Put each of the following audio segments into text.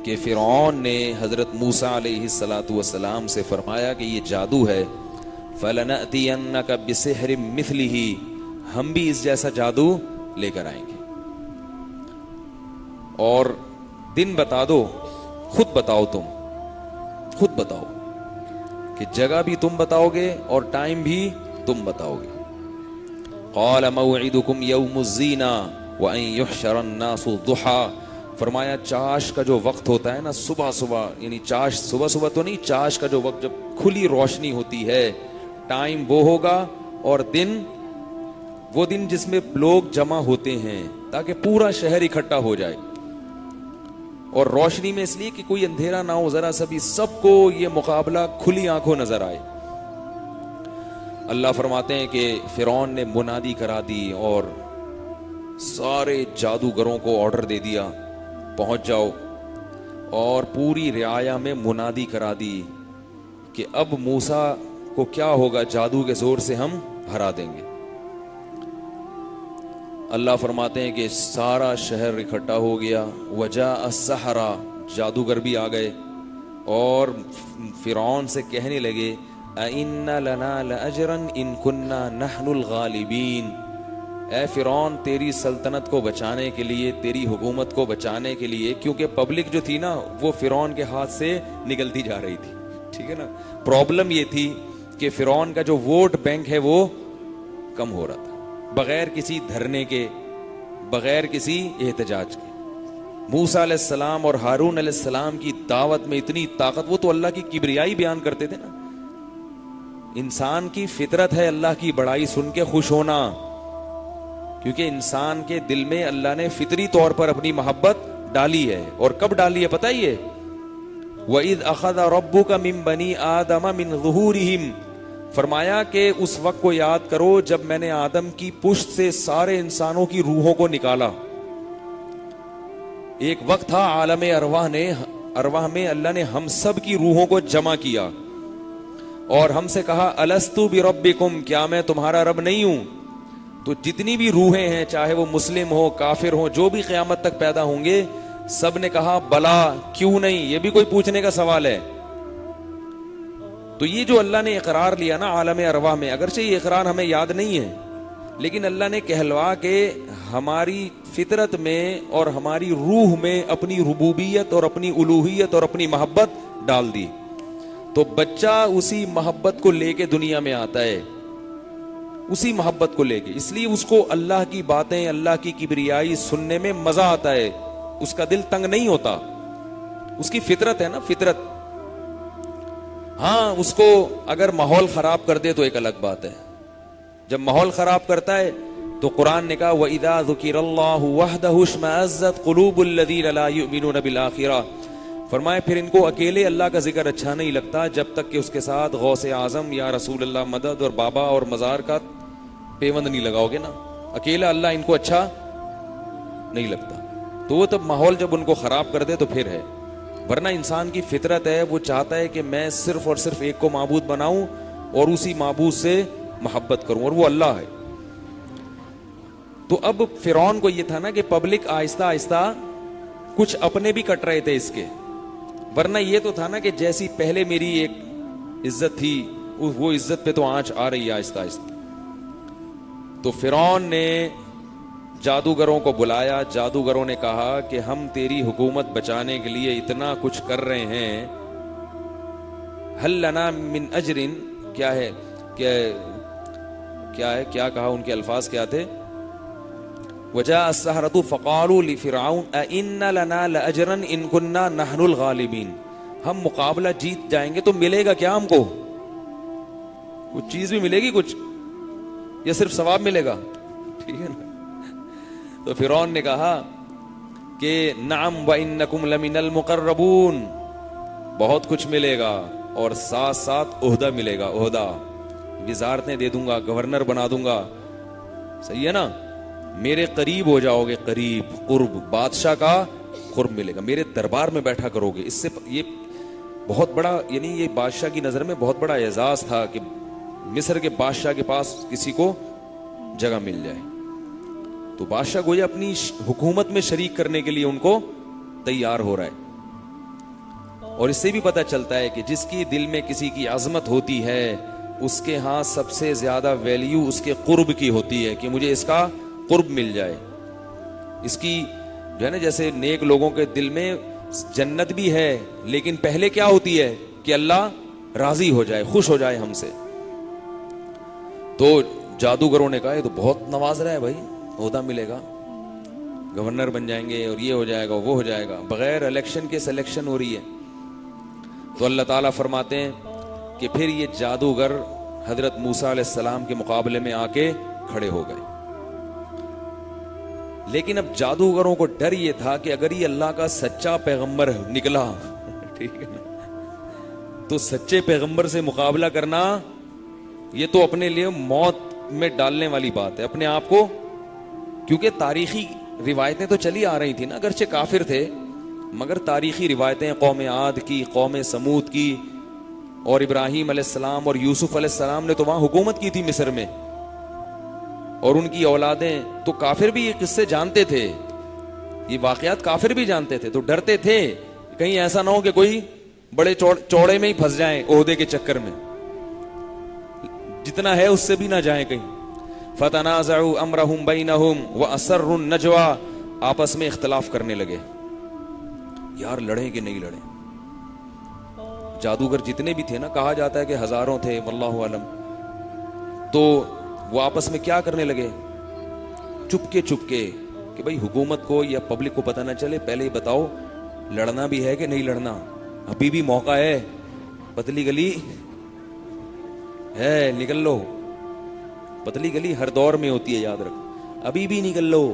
کہ فرعون نے حضرت موسیٰ علیہ السلام سے فرمایا کہ یہ جادو ہے، فَلَنَأْتِيَنَّكَ بِسِحْرٍ مِثْلِهِ، ہم بھی اس جیسا جادو لے کر آئیں گے، اور دن بتا دو، خود بتاؤ، تم خود بتاؤ کہ جگہ بھی تم بتاؤ گے اور ٹائم بھی تم بتاؤ گے۔ قَالَ مَوْعِدُكُمْ يَوْمُ الزِّينَةِ وَأَن يُحْشَرَ النَّاسُ ضُحًى، فرمایا چاش کا جو وقت ہوتا ہے نا، صبح صبح، یعنی چاش صبح صبح تو نہیں، چاش کا جو وقت جب کھلی روشنی ہوتی ہے، ٹائم وہ ہوگا، اور دن وہ دن جس میں لوگ جمع ہوتے ہیں تاکہ پورا شہر اکٹھا ہو جائے، اور روشنی میں اس لیے کہ کوئی اندھیرا نہ ہو، ذرا سا بھی سب کو یہ مقابلہ کھلی آنکھوں نظر آئے۔ اللہ فرماتے ہیں کہ فرعون نے منادی کرا دی اور سارے جادوگروں کو آرڈر دے دیا پہنچ جاؤ، اور پوری رعایا میں منادی کرا دی کہ اب موسیٰ کو کیا ہوگا، جادو کے زور سے ہم ہرا دیں گے۔ اللہ فرماتے ہیں کہ سارا شہر اکٹھا ہو گیا، وجاء السحرہ، جادوگر بھی آ گئے، اور فرعون سے کہنے لگے اَإِنَّ لَنَا لَأَجْرًا إِن كُنَّا نَحْنُ الْغَالِبِينَ، اے فرعون تیری سلطنت کو بچانے کے لیے، تیری حکومت کو بچانے کے لیے، کیونکہ پبلک جو تھی نا وہ فرعون کے ہاتھ سے نکلتی جا رہی تھی، ٹھیک ہے نا، پرابلم یہ تھی کہ فرعون کا جو ووٹ بینک ہے وہ کم ہو رہا تھا، بغیر کسی دھرنے کے، بغیر کسی احتجاج کے۔ موسیٰ علیہ السلام اور ہارون علیہ السلام کی دعوت میں اتنی طاقت، وہ تو اللہ کی کبریائی بیان کرتے تھے نا۔ انسان کی فطرت ہے اللہ کی بڑائی سن کے خوش ہونا، کیونکہ انسان کے دل میں اللہ نے فطری طور پر اپنی محبت ڈالی ہے، اور کب ڈالی ہے پتہ ہی ہے، وَإِذْ أَخَذَ رَبُّكَ مِن بَنِي آدَمَ مِن ظُهُورِهِمْ، فرمایا کہ اس وقت کو یاد کرو جب میں نے آدم کی پشت سے سارے انسانوں کی روحوں کو نکالا۔ ایک وقت تھا عالم ارواح میں اللہ نے ہم سب کی روحوں کو جمع کیا اور ہم سے کہا الستو بربکم، کیا میں تمہارا رب نہیں ہوں؟ تو جتنی بھی روحیں ہیں، چاہے وہ مسلم ہو، کافر ہو، جو بھی قیامت تک پیدا ہوں گے، سب نے کہا بلا، کیوں نہیں؟ یہ بھی کوئی پوچھنے کا سوال ہے؟ تو یہ جو اللہ نے اقرار لیا نا عالم ارواح میں، اگرچہ یہ اقرار ہمیں یاد نہیں ہے، لیکن اللہ نے کہلوا کے ہماری فطرت میں اور ہماری روح میں اپنی ربوبیت اور اپنی الوہیت اور اپنی محبت ڈال دی، تو بچہ اسی محبت کو لے کے دنیا میں آتا ہے، اسی محبت کو لے کے، اس لیے اس کو اللہ کی باتیں، اللہ کی کبریائی سننے میں مزہ آتا ہے، اس کا دل تنگ نہیں ہوتا، اس کی فطرت ہے نا، فطرت۔ ہاں اس کو اگر ماحول خراب کر دے تو ایک الگ بات ہے، جب ماحول خراب کرتا ہے تو قرآن نے کہا وَإِذَا ذُكِرَ اللَّهُ وَحْدَهُ اشْمَأَزَّتْ قُلُوبُ الَّذِينَ لَا يُؤْمِنُونَ بِالْآخِرَةِ، فرمائے پھر ان کو اکیلے اللہ کا ذکر اچھا نہیں لگتا جب تک کہ اس کے ساتھ غوث اعظم یا رسول اللہ مدد اور بابا اور مزار کا پیوند نہیں لگاؤ گے نا، اکیلا اللہ ان کو اچھا نہیں لگتا، تو وہ تب ماحول جب ان کو خراب کر دے تو پھر ہے، ورنہ انسان کی فطرت ہے، وہ چاہتا ہے کہ میں صرف اور صرف ایک کو معبود بناؤں اور اسی معبود سے محبت کروں، اور وہ اللہ ہے۔ تو اب فرعون کو یہ تھا نا کہ پبلک آہستہ آہستہ کچھ اپنے بھی کٹ رہے تھے اس کے، ورنہ یہ تو تھا نا کہ جیسی پہلے میری ایک عزت تھی وہ عزت پہ تو آنچ آ رہی ہے آہستہ آہستہ۔ تو فرعون نے جادوگروں کو بلایا، جادوگروں نے کہا کہ ہم تیری حکومت بچانے کے لیے اتنا کچھ کر رہے ہیں، ہل لنا من اجر، کیا ہے کیا کہا، ان کے الفاظ کیا تھے، وجاء السحرۃ فقالوا لفرعون أئن لنا لأجرا إن كنا نحن الغالبین، ہم مقابلہ جیت جائیں گے تو ملے گا کیا ہم کو؟ کچھ چیز بھی ملے گی کچھ، یا صرف ثواب ملے گا؟ ٹھیک ہے نا۔ تو فرعون نے کہا کہ نعم وَإِنَّكُمْ لَمِنَ الْمُقَرَّبُونَ، بہت کچھ ملے گا اور ساتھ ساتھ عہدہ ملے گا، عہدہ، وزارتیں دے دوں گا، گورنر بنا دوں گا، صحیح ہے نا، میرے قریب ہو جاؤ گے، قریب، قرب، بادشاہ کا قرب ملے گا، میرے دربار میں بیٹھا کرو گے۔ اس سے یہ بہت بڑا، یعنی یہ بادشاہ کی نظر میں بہت بڑا اعزاز تھا کہ مصر کے بادشاہ کے پاس کسی کو جگہ مل جائے، تو بادشاہ گویا اپنی حکومت میں شریک کرنے کے لیے ان کو تیار ہو رہا ہے۔ اور اس سے بھی پتہ چلتا ہے کہ جس کی دل میں کسی کی عظمت ہوتی ہے اس کے ہاں سب سے زیادہ ویلیو اس کے قرب کی ہوتی ہے کہ مجھے اس کا قرب مل جائے. اس کی جو ہے نا جیسے نیک لوگوں کے دل میں جنت بھی ہے لیکن پہلے کیا ہوتی ہے کہ اللہ راضی ہو جائے, خوش ہو جائے ہم سے. تو جادوگروں نے کہا یہ تو بہت نواز رہا ہے بھائی, عہدہ ملے گا, گورنر بن جائیں گے اور یہ ہو جائے گا وہ ہو جائے گا, بغیر الیکشن کے سلیکشن ہو رہی ہے. تو اللہ تعالیٰ فرماتے ہیں کہ پھر یہ جادوگر حضرت موسیٰ علیہ السلام کے مقابلے میں آ کے کھڑے ہو گئے. لیکن اب جادوگروں کو ڈر یہ تھا کہ اگر یہ اللہ کا سچا پیغمبر نکلا, ٹھیک ہے نا, تو سچے پیغمبر سے مقابلہ کرنا یہ تو اپنے لیے موت میں ڈالنے والی بات ہے اپنے آپ کو, کیونکہ تاریخی روایتیں تو چلی آ رہی تھی نا, اگرچہ کافر تھے مگر تاریخی روایتیں قوم عاد کی, قوم سمود کی, اور ابراہیم علیہ السلام اور یوسف علیہ السلام نے تو وہاں حکومت کی تھی مصر میں, اور ان کی اولادیں, تو کافر بھی یہ قصے جانتے تھے, یہ واقعات کافر بھی جانتے تھے, تو ڈرتے تھے کہیں ایسا نہ ہو کہ کوئی بڑے چوڑے میں ہی پھنس جائیں عہدے کے چکر میں, جتنا ہے اس سے بھی نہ جائیں کہیں. فتنازعوا امرهم بینہم واسروا النجوى, آپس میں اختلاف کرنے لگے یار لڑیں کہ نہیں لڑیں. جادوگر جتنے بھی تھے نا, کہا جاتا ہے کہ ہزاروں تھے واللہ اعلم, تو وہ آپس میں کیا کرنے لگے, چپکے کہ بھائی حکومت کو یا پبلک کو پتہ نہ چلے, پہلے ہی بتاؤ لڑنا بھی ہے کہ نہیں لڑنا, ابھی بھی موقع ہے, پتلی گلی ہے نکل لو, پتلی گلی ہر دور میں ہوتی ہے یاد رکھ, ابھی بھی نکل لو.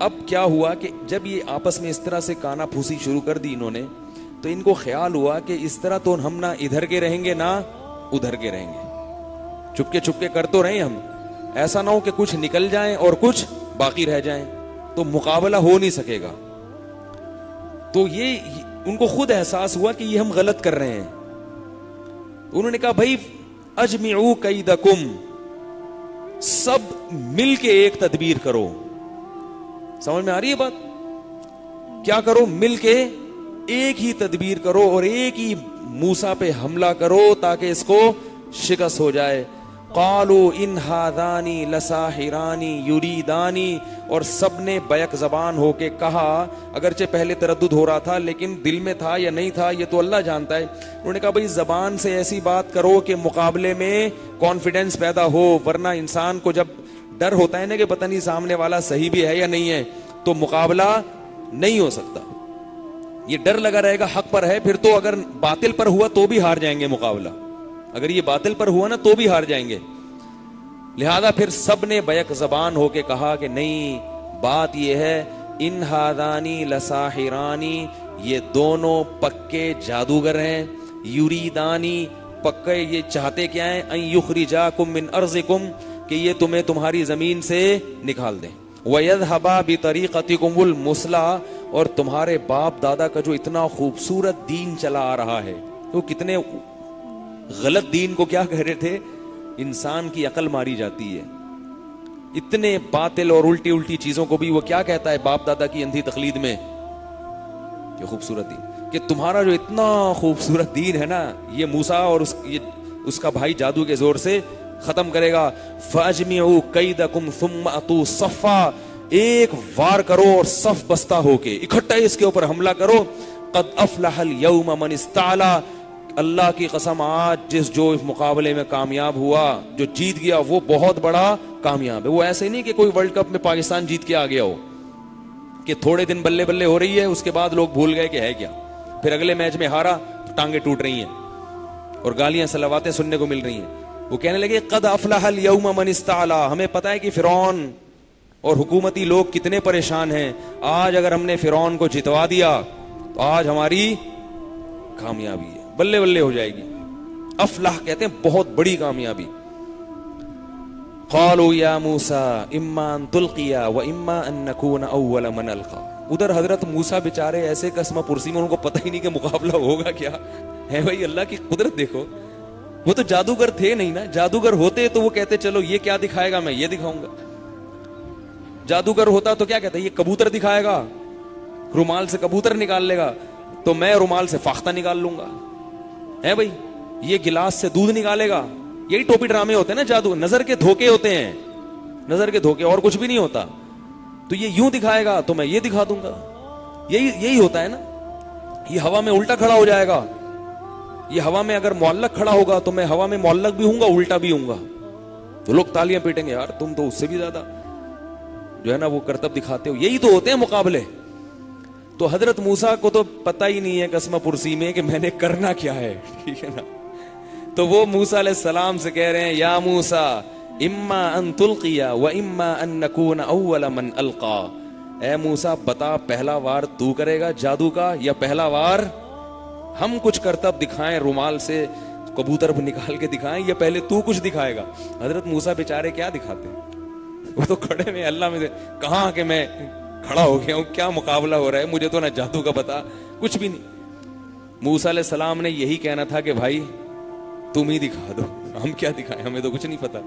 اب کیا ہوا کہ جب یہ آپس میں اس طرح سے کانا پھوسی شروع کر دی انہوں نے, تو ان کو خیال ہوا کہ اس طرح تو ہم نہ ادھر کے رہیں گے نہ ادھر کے رہیں گے, چپکے کر تو رہے ہم, ایسا نہ ہو کہ کچھ نکل جائیں اور کچھ باقی رہ جائیں, تو مقابلہ ہو نہیں سکے گا. تو یہ ان کو خود احساس ہوا کہ یہ ہم غلط کر رہے ہیں. انہوں نے کہا بھائی اجمعوا کیدکم, سب مل کے ایک تدبیر کرو. سمجھ میں آ رہی ہے بات؟ کیا کرو, مل کے ایک ہی تدبیر کرو اور ایک ہی موسیٰ پہ حملہ کرو تاکہ اس کو شکست ہو جائے. قالوا ان ھذان لساحران یریدان, اور سب نے بیک زبان ہو کے کہا, اگرچہ پہلے تردد ہو رہا تھا لیکن دل میں تھا یا نہیں تھا یہ تو اللہ جانتا ہے. انہوں نے کہا بھائی زبان سے ایسی بات کرو کہ مقابلے میں کانفیڈنس پیدا ہو, ورنہ انسان کو جب ڈر ہوتا ہے نا کہ پتہ نہیں سامنے والا صحیح بھی ہے یا نہیں ہے, تو مقابلہ نہیں ہو سکتا. یہ ڈر لگا رہے گا حق پر ہے, پھر تو اگر باطل پر ہوا تو بھی ہار جائیں گے مقابلہ, اگر یہ باطل پر ہوا نا تو بھی ہار جائیں گے. لہذا پھر سب نے بیک زبان ہو کے کہا کہ نہیں, بات یہ ہے ان ھذانی لساحرانی, یہ دونوں پکے جادوگر ہیں, یریدانی پکے یہ چاہتے کیا ہیں, ان یخرجاکم من ارضکم, کہ یہ تمہیں تمہاری زمین سے نکال دیں, وَيَذْهَبَا بِطَرِيقَتِكُمُ الْمُثْلَى, اور تمہارے باپ دادا کا جو اتنا خوبصورت دین چلا آ رہا ہے, تو کتنے غلط دین کو کیا کہہ رہے تھے, انسان کی عقل ماری جاتی ہے. اتنے باطل اور الٹی چیزوں کو بھی وہ کیا کہتا ہے باپ دادا کی اندھی تقلید میں, کہ خوبصورت دین, کہ تمہارا جو اتنا خوبصورت دین ہے نا یہ موسیٰ اور اس کا بھائی جادو کے زور سے ختم کرے گا. فَأَجْمِعُوا كَيْدَكُمْ ثُمَّ أَتُوا صَفًّا, ایک وار کرو اور صف بستہ ہو کے اکٹھا اس کے اوپر حملہ کرو. قَدْ أَفْلَحَ الْيَوْمَ مَنِ اسْتَعْلَى, اللہ کی قسم آج جو اس مقابلے میں کامیاب ہوا, جو جیت گیا وہ بہت بڑا کامیاب ہے. وہ ایسے نہیں کہ کوئی ورلڈ کپ میں پاکستان جیت کے آ گیا ہو کہ تھوڑے دن بلے بلے ہو رہی ہے اس کے بعد لوگ بھول گئے کہ ہے کیا, پھر اگلے میچ میں ہارا تو ٹانگیں ٹوٹ رہی ہیں اور گالیاں صلواتیں سننے کو مل رہی ہیں. وہ کہنے لگے قد افلح اليوم من استعلا, ہمیں پتہ ہے کہ فرعون اور حکومتی لوگ کتنے پریشان ہیں, آج اگر ہم نے فرعون کو جتوا دیا تو آج ہماری کامیابی ہے, بلے بلے ہو جائے گی. افلاح کہتے ہیں بہت بڑی کامیابی. قالوا یا موسیٰ اما ان تلقی و اما ان نکون اول من القا, ادھر حضرت موسیٰ بیچارے ایسے قسمہ پرسی میں ان کو پتہ ہی نہیں کہ مقابلہ ہوگا کیا ہے. بھائی اللہ کی قدرت دیکھو, وہ تو جادوگر تھے نہیں نا, جادوگر ہوتے تو وہ کہتے چلو یہ کیا دکھائے گا میں یہ دکھاؤں گا. جادوگر ہوتا تو کیا کہتا ہے یہ کبوتر دکھائے گا, رومال سے کبوتر نکال لے گا, تو میں رومال سے فاختہ نکال لوں گا. ہے بھائی, یہ گلاس سے دودھ نکالے گا. یہی ٹوپی ڈرامے ہوتے ہیں نا, جادو, نظر کے دھوکے ہوتے ہیں, نظر کے دھوکے, اور کچھ بھی نہیں ہوتا. تو یہ یوں دکھائے گا تو میں یہ دکھا دوں گا. یہی ہوتا ہے نا. یہ ہوا میں الٹا کھڑا ہو جائے گا, یہ ہوا میں اگر معلق کھڑا ہوگا تو میں ہوا میں معلق بھی ہوں گا, الٹا بھی ہوں گا. تو لوگ تالیاں پیٹیں گے, یار تم تو اس سے بھی زیادہ جو ہے نا وہ کرتب دکھاتے ہو. یہی تو ہوتے ہیں مقابلے. تو حضرت موسیٰ کو تو پتہ ہی نہیں ہے قسم پرسی میں کہ میں نے کرنا کیا ہے, ٹھیک ہے نا. تو وہ موسیٰ علیہ السلام سے کہہ رہے ہیں, یا موسیٰ اما ان تلقی و اما ان نکون اول من القا. اے موسیٰ بتا, پہلا وار تو کرے گا جادو کا یا پہلا وار ہم کچھ کرتب دکھائیں, رومال سے کبوتر نکال کے دکھائیں, یا پہلے تو کچھ دکھائے گا. حضرت موسیٰ بیچارے کیا دکھاتے, وہ تو کھڑے میں اللہ میں سے, کہاں کہ میں کھڑا ہو گیا ہوں, کیا مقابلہ ہو رہا ہے, مجھے تو نہ جادو کا پتا کچھ بھی نہیں. موسیٰ علیہ السلام نے یہی کہنا تھا کہ بھائی تم ہی دکھا دو, ہم کیا دکھائیں, ہمیں تو کچھ نہیں پتا.